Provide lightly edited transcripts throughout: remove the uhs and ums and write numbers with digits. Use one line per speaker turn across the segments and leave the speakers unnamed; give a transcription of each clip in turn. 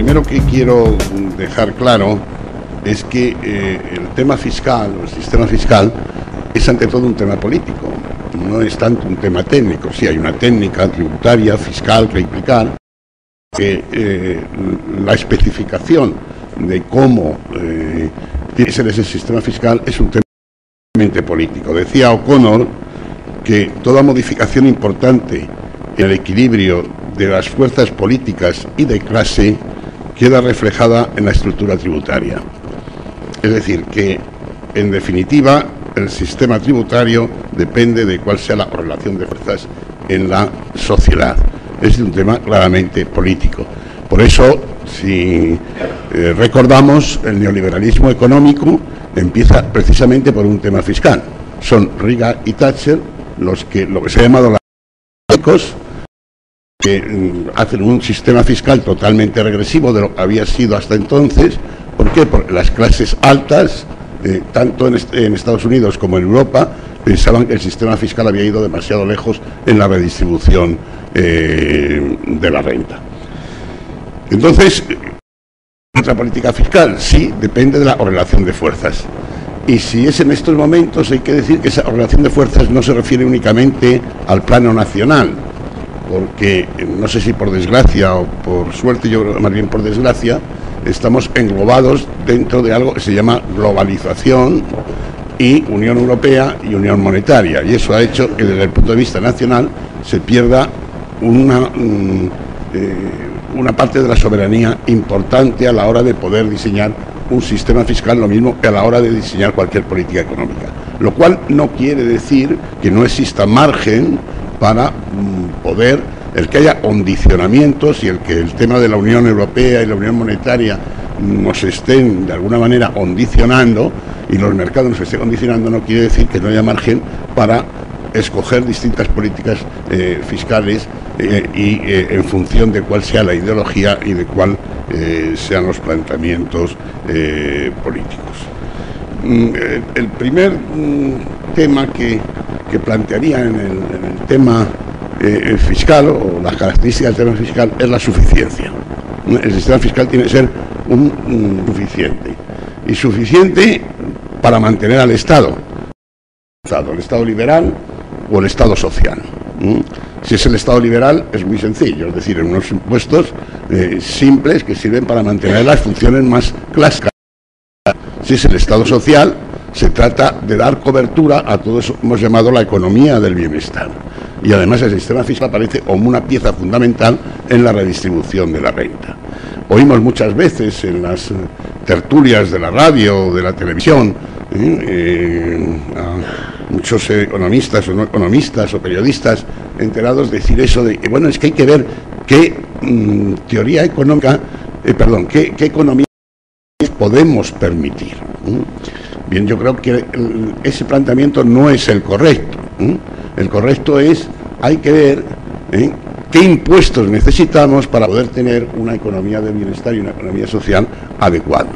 primero que quiero dejar claro es que el tema fiscal, o el sistema fiscal, es ante todo un tema político, no es tanto un tema técnico. Sí, hay una técnica tributaria, fiscal, que implicar que la especificación de cómo tiene que ser ese sistema fiscal es un tema político. Decía O'Connor que toda modificación importante en el equilibrio de las fuerzas políticas y de clase queda reflejada en la estructura tributaria. Es decir, que en definitiva el sistema tributario depende de cuál sea la relación de fuerzas en la sociedad. Es un tema claramente político. Por eso, si recordamos, el neoliberalismo económico empieza precisamente por un tema fiscal. Son Reagan y Thatcher lo que se ha llamado los ricos, que hacen un sistema fiscal totalmente regresivo de lo que había sido hasta entonces. ¿Por qué? Porque las clases altas, tanto en Estados Unidos como en Europa, pensaban que el sistema fiscal había ido demasiado lejos en la redistribución de la renta. Entonces, nuestra política fiscal sí depende de la correlación de fuerzas. Y si es en estos momentos, hay que decir que esa correlación de fuerzas no se refiere únicamente al plano nacional, porque no sé si por desgracia o por suerte, yo creo más bien por desgracia, estamos englobados dentro de algo que se llama globalización y Unión Europea y Unión Monetaria, y eso ha hecho que desde el punto de vista nacional se pierda una parte de la soberanía importante a la hora de poder diseñar un sistema fiscal, lo mismo que a la hora de diseñar cualquier política económica, lo cual no quiere decir que no exista margen para poder, el que haya condicionamientos y el que el tema de la Unión Europea y la Unión Monetaria nos estén de alguna manera condicionando y los mercados nos estén condicionando, no quiere decir que no haya margen para escoger distintas políticas fiscales y en función de cuál sea la ideología y de cuál sean los planteamientos políticos. El primer tema que plantearía en el tema fiscal, o las características del tema fiscal, es la suficiencia. El sistema fiscal tiene que ser suficiente, y suficiente para mantener al Estado, el Estado liberal o el Estado social. Si es el Estado liberal es muy sencillo, es decir, en unos impuestos simples que sirven para mantener las funciones más clásicas. Si es el Estado social, se trata de dar cobertura a todo eso que hemos llamado la economía del bienestar. Y además el sistema fiscal aparece como una pieza fundamental en la redistribución de la renta. Oímos muchas veces en las tertulias de la radio o de la televisión a muchos economistas o no economistas o periodistas enterados decir eso de que, bueno, es que hay que ver qué teoría económica, qué economía podemos permitir. Bien, yo creo que ese planteamiento no es el correcto. El correcto es, hay que ver qué impuestos necesitamos para poder tener una economía de bienestar y una economía social adecuada.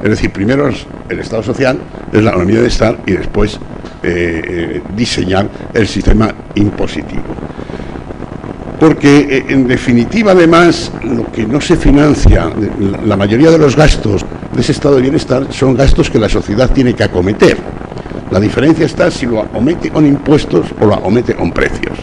Es decir, primero el Estado social, es la economía de bienestar, y después diseñar el sistema impositivo. Porque, en definitiva, además, lo que no se financia, la mayoría de los gastos de ese estado de bienestar son gastos que la sociedad tiene que acometer. La diferencia está si lo acomete con impuestos o lo acomete con precios.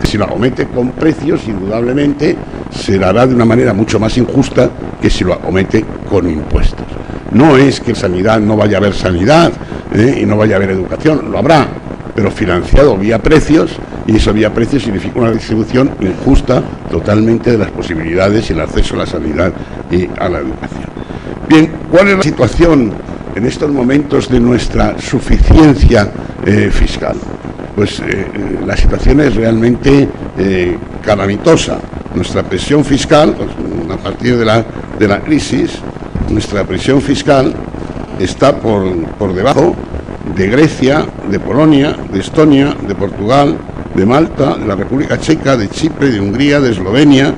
Si lo acomete con precios, indudablemente, se lo hará de una manera mucho más injusta que si lo acomete con impuestos. No es que en sanidad no vaya a haber sanidad y no vaya a haber educación, lo habrá, pero financiado vía precios, y eso vía precios significa una distribución injusta totalmente de las posibilidades y el acceso a la sanidad y a la educación. Bien, ¿cuál es la situación en estos momentos de nuestra suficiencia fiscal? Pues la situación es realmente calamitosa. Nuestra presión fiscal, pues, a partir de la crisis, nuestra presión fiscal está por debajo de Grecia, de Polonia, de Estonia, de Portugal, de Malta, de la República Checa, de Chipre, de Hungría, de Eslovenia,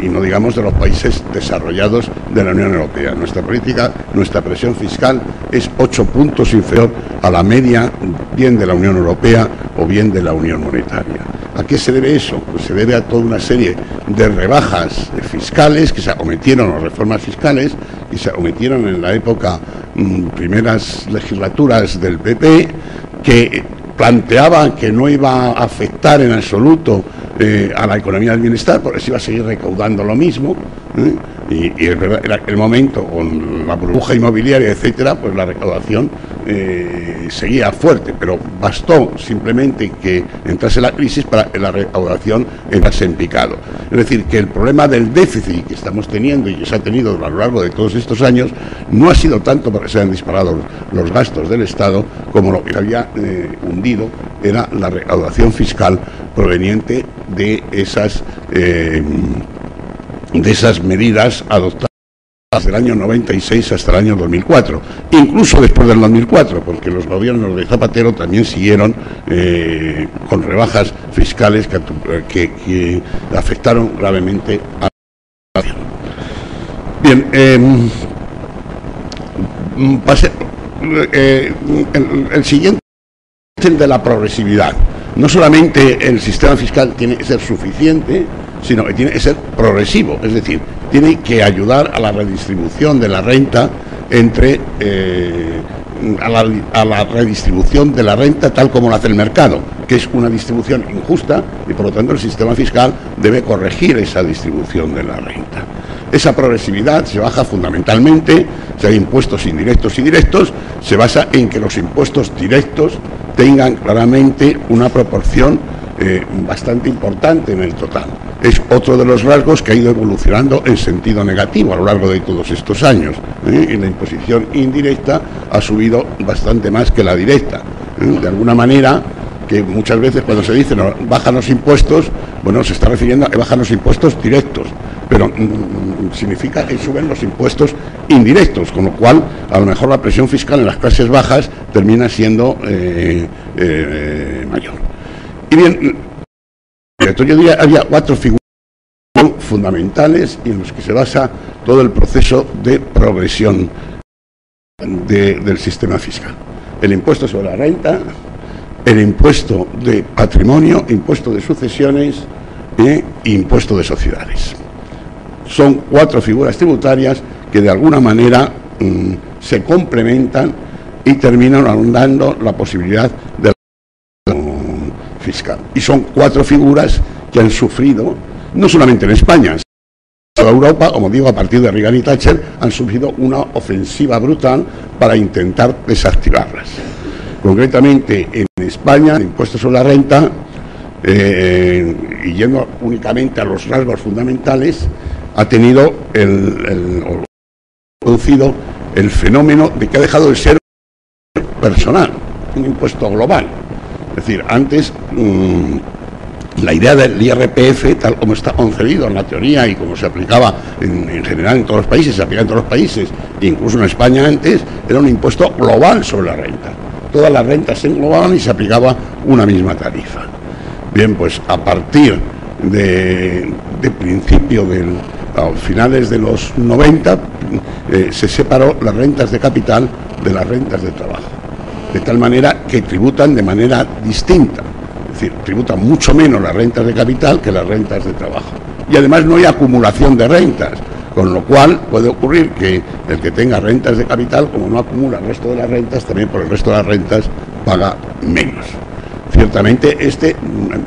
y no digamos de los países desarrollados de la Unión Europea. Nuestra presión fiscal es 8 puntos inferior a la media, bien de la Unión Europea o bien de la Unión Monetaria. ¿A qué se debe eso? Pues se debe a toda una serie de rebajas fiscales que se acometieron, o reformas fiscales, que se acometieron en la época, primeras legislaturas del PP, que planteaban que no iba a afectar en absoluto a la economía del bienestar, porque se iba a seguir recaudando lo mismo, y es verdad, era el momento con la burbuja inmobiliaria, etcétera, pues la recaudación seguía fuerte, pero bastó simplemente que entrase la crisis para que la recaudación entrase en picado. Es decir, que el problema del déficit que estamos teniendo y que se ha tenido a lo largo de todos estos años no ha sido tanto porque se han disparado los gastos del Estado, como lo que había hundido era la recaudación fiscal proveniente de esas medidas adoptadas desde el año 96 hasta el año 2004, incluso después del 2004, porque los gobiernos de Zapatero también siguieron con rebajas fiscales que afectaron gravemente a la nación. Bien, el siguiente es el de la progresividad. No solamente el sistema fiscal tiene que ser suficiente, sino que tiene que ser progresivo, es decir, tiene que ayudar a la redistribución de la renta a la redistribución de la renta tal como lo hace el mercado, que es una distribución injusta y por lo tanto el sistema fiscal debe corregir esa distribución de la renta. Esa progresividad se basa fundamentalmente, si hay impuestos indirectos y directos, se basa en que los impuestos directos tengan claramente una proporción bastante importante en el total. Es otro de los rasgos que ha ido evolucionando en sentido negativo a lo largo de todos estos años. Y la imposición indirecta ha subido bastante más que la directa. De alguna manera, que muchas veces cuando se dice no, bajan los impuestos, bueno, se está refiriendo a que bajan los impuestos directos, pero significa que suben los impuestos indirectos, con lo cual a lo mejor la presión fiscal en las clases bajas termina siendo mayor. Y bien, yo diría había 4 figuras fundamentales en los que se basa todo el proceso de progresión del sistema fiscal. El impuesto sobre la renta, el impuesto de patrimonio, impuesto de sucesiones e impuesto de sociedades. Son 4 figuras tributarias que de alguna manera se complementan y terminan dando la posibilidad de fiscal. Y son 4 figuras que han sufrido, no solamente en España, en toda Europa, como digo, a partir de Reagan y Thatcher, han sufrido una ofensiva brutal para intentar desactivarlas. Concretamente en España, el impuesto sobre la renta, y yendo únicamente a los rasgos fundamentales, ha tenido producido el fenómeno de que ha dejado de ser personal, un impuesto global. Es decir, antes la idea del IRPF, tal como está concebido en la teoría y como se aplicaba en general en todos los países, se aplica en todos los países, incluso en España antes, era un impuesto global sobre la renta. Todas las rentas se englobaban y se aplicaba una misma tarifa. Bien, pues a partir de principio a finales de los 90 se separó las rentas de capital de las rentas de trabajo, de tal manera que tributan de manera distinta, es decir, tributan mucho menos las rentas de capital que las rentas de trabajo. Y además no hay acumulación de rentas, con lo cual puede ocurrir que el que tenga rentas de capital, como no acumula el resto de las rentas, también por el resto de las rentas paga menos. Ciertamente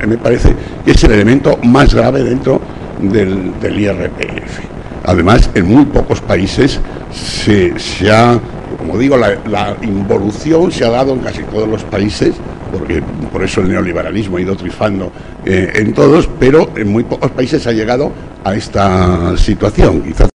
me parece que es el elemento más grave dentro del IRPF. Además, en muy pocos países se ha, como digo, la involución se ha dado en casi todos los países, porque por eso el neoliberalismo ha ido triunfando en todos, pero en muy pocos países ha llegado a esta situación. Quizás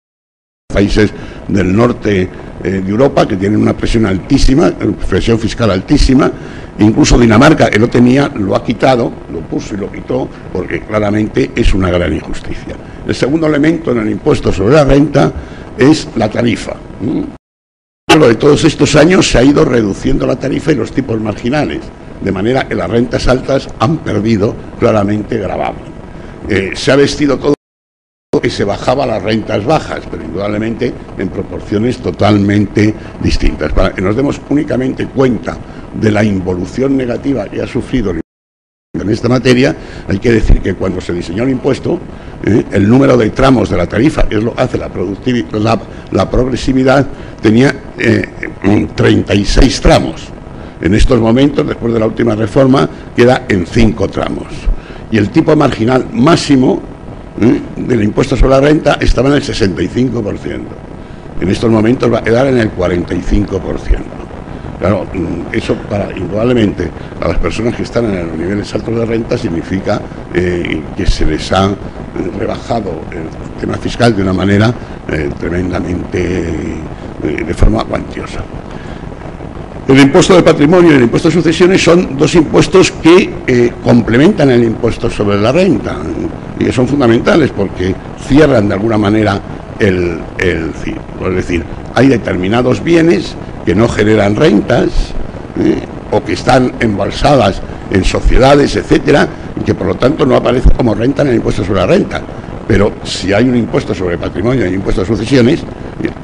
países del norte de Europa que tienen una presión altísima, presión fiscal altísima. Incluso Dinamarca, que lo tenía, lo ha quitado, lo puso y lo quitó, porque claramente es una gran injusticia. El segundo elemento en el impuesto sobre la renta es la tarifa. A lo largo de todos estos años se ha ido reduciendo la tarifa y los tipos marginales, de manera que las rentas altas han perdido claramente gravamen. Se ha vestido todo que se bajaba las rentas bajas, pero indudablemente en proporciones totalmente distintas. Para que nos demos únicamente cuenta de la involución negativa que ha sufrido el en esta materia, hay que decir que cuando se diseñó el impuesto, el número de tramos de la tarifa, es lo que hace la progresividad, tenía 36 tramos. En estos momentos, después de la última reforma, queda en 5 tramos. Y el tipo marginal máximo del impuesto sobre la renta estaba en el 65%. En estos momentos va a quedar en el 45%. Claro, eso indudablemente a las personas que están en los niveles altos de renta significa que se les ha rebajado el tema fiscal de una manera tremendamente, de forma cuantiosa. El impuesto de patrimonio y el impuesto de sucesiones son dos impuestos que complementan el impuesto sobre la renta y que son fundamentales porque cierran de alguna manera el ciclo. Es decir, hay determinados bienes que no generan rentas o que están embolsadas en sociedades, etcétera, y que por lo tanto no aparecen como renta en el impuesto sobre la renta. Pero si hay un impuesto sobre patrimonio y un impuesto de sucesiones,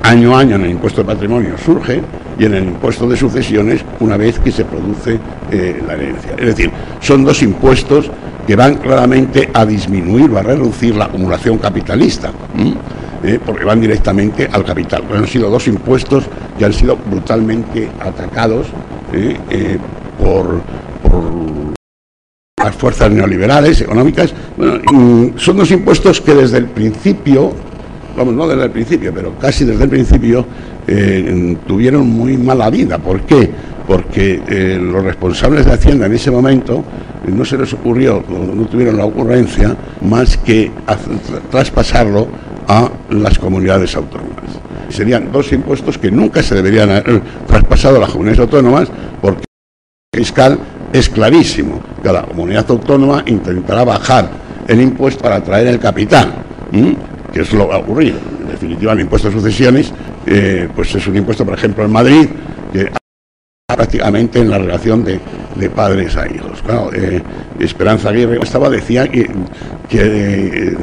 año a año en el impuesto de patrimonio surge y en el impuesto de sucesiones una vez que se produce la herencia. Es decir, son dos impuestos que van claramente a disminuir o a reducir la acumulación capitalista, porque van directamente al capital. Pero han sido dos impuestos que han sido brutalmente atacados por las fuerzas neoliberales, económicas. Bueno, son dos impuestos que desde el principio, vamos, no desde el principio, pero casi desde el principio, tuvieron muy mala vida. ¿Por qué? Porque los responsables de Hacienda en ese momento no se les ocurrió, no tuvieron la ocurrencia más que traspasarlo a las comunidades autónomas. Serían dos impuestos que nunca se deberían haber traspasado a las comunidades autónomas porque el fiscal es clarísimo. Cada comunidad autónoma intentará bajar el impuesto para atraer el capital, que es lo que ha ocurrido. En definitiva, el impuesto de sucesiones, pues es un impuesto, por ejemplo, en Madrid, que prácticamente en la relación de padres a hijos. Claro, Esperanza Aguirre decía que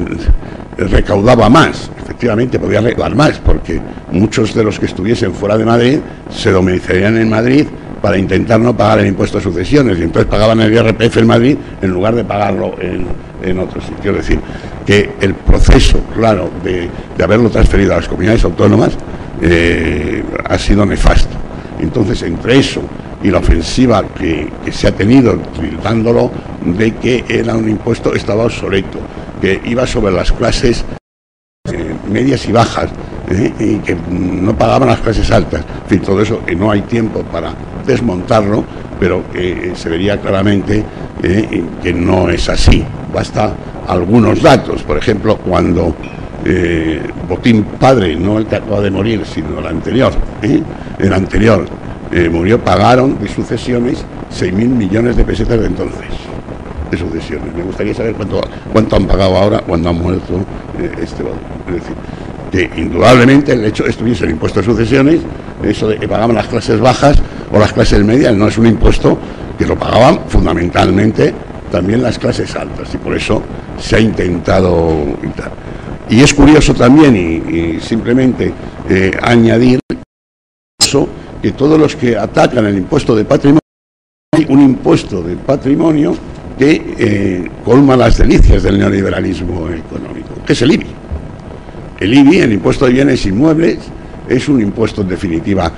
recaudaba más. Efectivamente podía recaudar más, porque muchos de los que estuviesen fuera de Madrid se domiciliarían en Madrid para intentar no pagar el impuesto de sucesiones, y entonces pagaban el IRPF en Madrid en lugar de pagarlo en otros sitios. Es decir, que el proceso, claro, de haberlo transferido a las comunidades autónomas ha sido nefasto. Entonces, entre eso y la ofensiva que se ha tenido, tildándolo de que era un impuesto, estaba obsoleto, que iba sobre las clases medias y bajas, y que no pagaban las clases altas. En fin, todo eso, no hay tiempo para desmontarlo, pero se vería claramente que no es así. Basta algunos datos. Por ejemplo, cuando Botín padre, no el que acaba de morir, sino el anterior, murió, pagaron de sucesiones 6.000 millones de pesetas de entonces, de sucesiones. Me gustaría saber cuánto han pagado ahora cuando ha muerto este Botín. Es decir, que indudablemente el hecho de estuviese el impuesto de sucesiones, eso de que pagaban las clases bajas o las clases medias, no es un impuesto que lo pagaban fundamentalmente también las clases altas, y por eso se ha intentado evitar. Y es curioso también, y simplemente añadir eso, que todos los que atacan el impuesto de patrimonio, hay un impuesto de patrimonio que colma las delicias del neoliberalismo económico, que es el IBI. El IBI, el impuesto de bienes inmuebles, es un impuesto en definitiva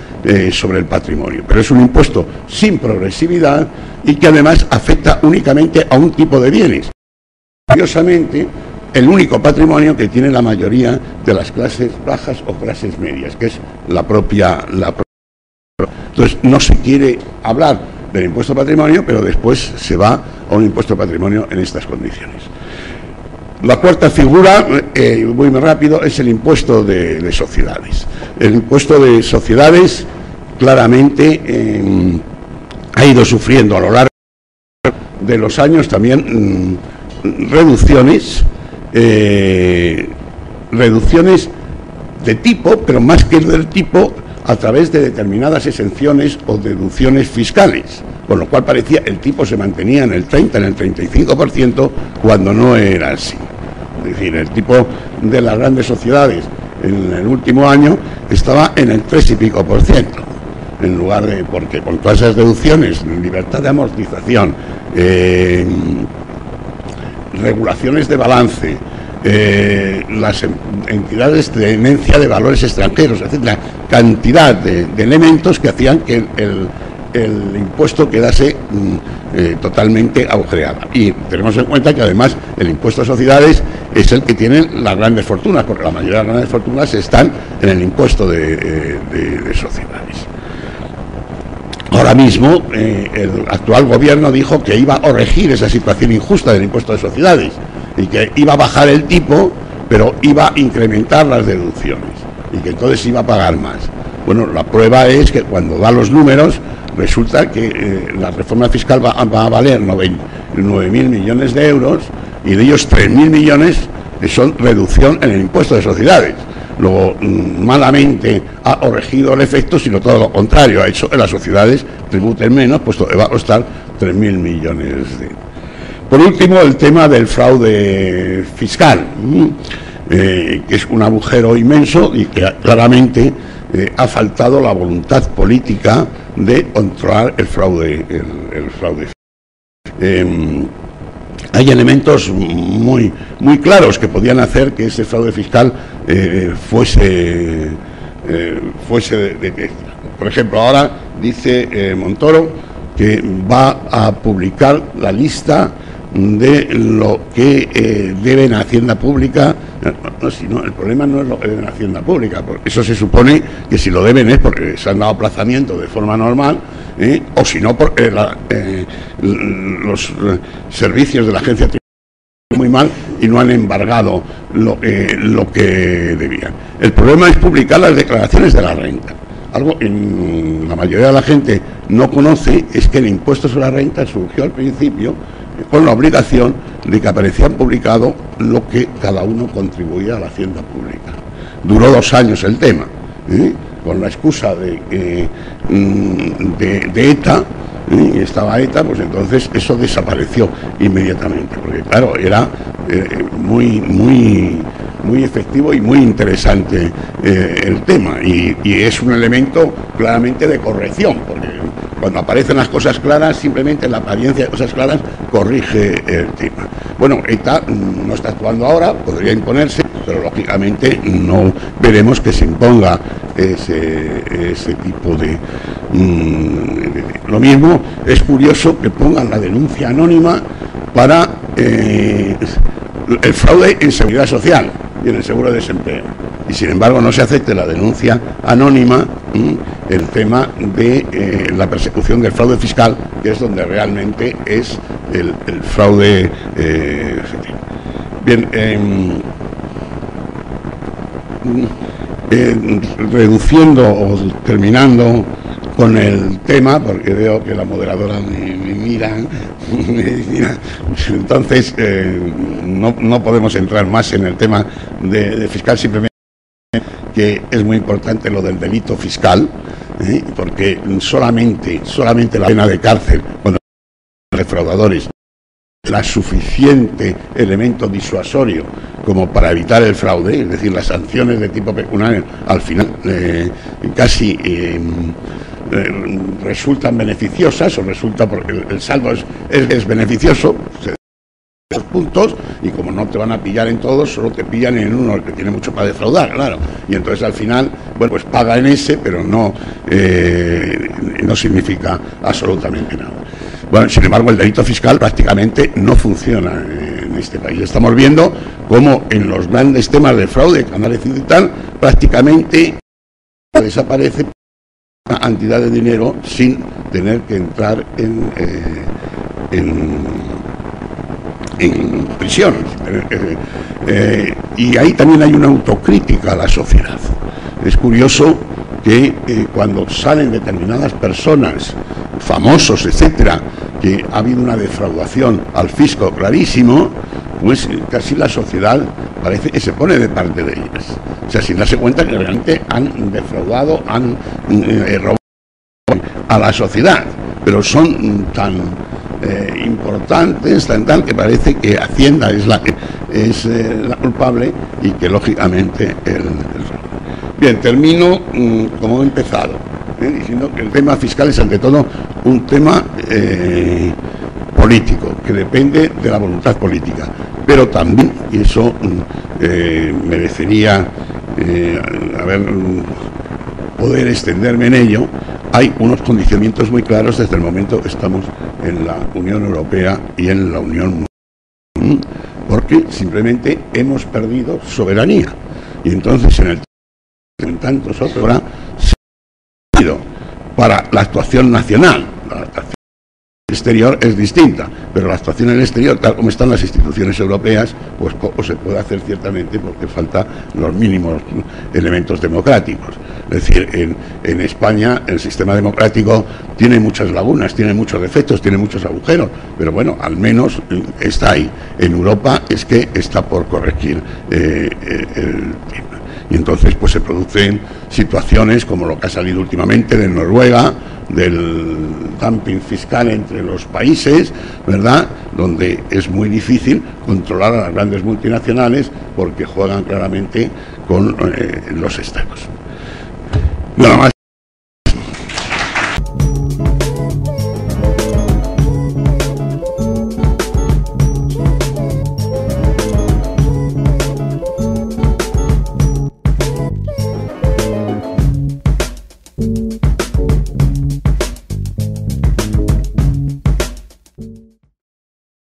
sobre el patrimonio, pero es un impuesto sin progresividad y que además afecta únicamente a un tipo de bienes. Curiosamente, el único patrimonio que tiene la mayoría de las clases bajas o clases medias, que es la propia. Entonces, no se quiere hablar del impuesto de patrimonio, pero después se va a un impuesto de patrimonio en estas condiciones. La cuarta figura, muy rápido, es el impuesto de sociedades. El impuesto de sociedades claramente ha ido sufriendo a lo largo de los años también reducciones de tipo, pero más que del tipo, a través de determinadas exenciones o deducciones fiscales, con lo cual parecía el tipo se mantenía en el 30, en el 35%, cuando no era así. Es decir, el tipo de las grandes sociedades en el último año estaba en el 3 y pico %. en lugar de, porque con todas esas deducciones, libertad de amortización, regulaciones de balance, las entidades de tenencia de valores extranjeros, etcétera, cantidad de elementos que hacían que el impuesto quedase totalmente agujereado. Y tenemos en cuenta que además el impuesto a sociedades es el que tienen las grandes fortunas, porque la mayoría de las grandes fortunas están en el impuesto de sociedades. Ahora mismo el actual gobierno dijo que iba a corregir esa situación injusta del impuesto de sociedades y que iba a bajar el tipo, pero iba a incrementar las deducciones y que entonces iba a pagar más. Bueno, la prueba es que cuando da los números resulta que la reforma fiscal va a valer 9.000 millones de euros y de ellos 3.000 millones son reducción en el impuesto de sociedades. Luego, malamente ha corregido el efecto, sino todo lo contrario, ha hecho que las sociedades tributen menos, puesto que va a costar 3.000 millones de euros. Por último, el tema del fraude fiscal, que es un agujero inmenso y que claramente ha faltado la voluntad política de controlar el fraude fiscal. Hay elementos muy claros que podían hacer que ese fraude fiscal fuese por ejemplo, ahora dice Montoro que va a publicar la lista de lo que deben a Hacienda Pública. No, el problema no es lo que deben a Hacienda Pública, porque eso se supone que si lo deben es porque se han dado aplazamiento de forma normal, o si no, porque los servicios de la agencia tributaria muy mal y no han embargado lo que debían. El problema es publicar las declaraciones de la renta. Algo que la mayoría de la gente no conoce es que el impuesto sobre la renta surgió al principio con la obligación de que aparecían publicado lo que cada uno contribuía a la hacienda pública. Duró 2 años el tema, con la excusa de ETA, y estaba ETA, pues entonces eso desapareció inmediatamente, porque claro, era muy efectivo y muy interesante el tema, y es un elemento claramente de corrección, porque cuando aparecen las cosas claras, simplemente la apariencia de cosas claras corrige el tema. Bueno, ETA no está actuando ahora, podría imponerse, pero lógicamente no veremos que se imponga ese tipo de... Lo mismo, es curioso que pongan la denuncia anónima para el fraude en seguridad social y en el seguro de desempleo. Y sin embargo no se acepte la denuncia anónima, el tema de la persecución del fraude fiscal, que es donde realmente es el fraude efectivo. Bien, reduciendo o terminando con el tema, porque veo que la moderadora me mira, entonces no podemos entrar más en el tema de fiscal, simplemente que es muy importante lo del delito fiscal, porque solamente la pena de cárcel cuando los defraudadores la suficiente elemento disuasorio como para evitar el fraude, es decir, las sanciones de tipo pecuniario al final casi resultan beneficiosas, o resulta porque el saldo es beneficioso, los puntos, y como no te van a pillar en todos, solo te pillan en uno, el que tiene mucho para defraudar, claro, y entonces al final, bueno, pues paga en ese, pero no significa absolutamente nada. Bueno, sin embargo, el delito fiscal prácticamente no funciona en este país. Estamos viendo cómo en los grandes temas de fraude, canales y tal, prácticamente desaparece una cantidad de dinero sin tener que entrar en prisión. Y ahí también hay una autocrítica a la sociedad. Es curioso que cuando salen determinadas personas, famosos, etcétera, que ha habido una defraudación al fisco clarísimo, pues casi la sociedad parece que se pone de parte de ellas. O sea, sin darse cuenta que realmente han defraudado, han robado a la sociedad, pero son tan importantes, tan que parece que Hacienda es la culpable y que lógicamente el Bien, termino como he empezado. diciendo que el tema fiscal es ante todo un tema político, que depende de la voluntad política, pero también, y eso merecería poder extenderme en ello, hay unos condicionamientos muy claros desde el momento que estamos en la Unión Europea y en la Unión Mundial, porque simplemente hemos perdido soberanía, y entonces en tantos otros habrá sido para la actuación nacional. La actuación exterior es distinta, pero la actuación en el exterior, tal como están las instituciones europeas, pues poco se puede hacer ciertamente porque falta los mínimos elementos democráticos. Es decir, en España el sistema democrático tiene muchas lagunas, tiene muchos defectos, tiene muchos agujeros, pero bueno, al menos está ahí. En Europa es que está por corregir el tema. Y entonces pues se producen situaciones como lo que ha salido últimamente de Noruega, del dumping fiscal entre los países, ¿verdad?, donde es muy difícil controlar a las grandes multinacionales porque juegan claramente con los estados. Nada más.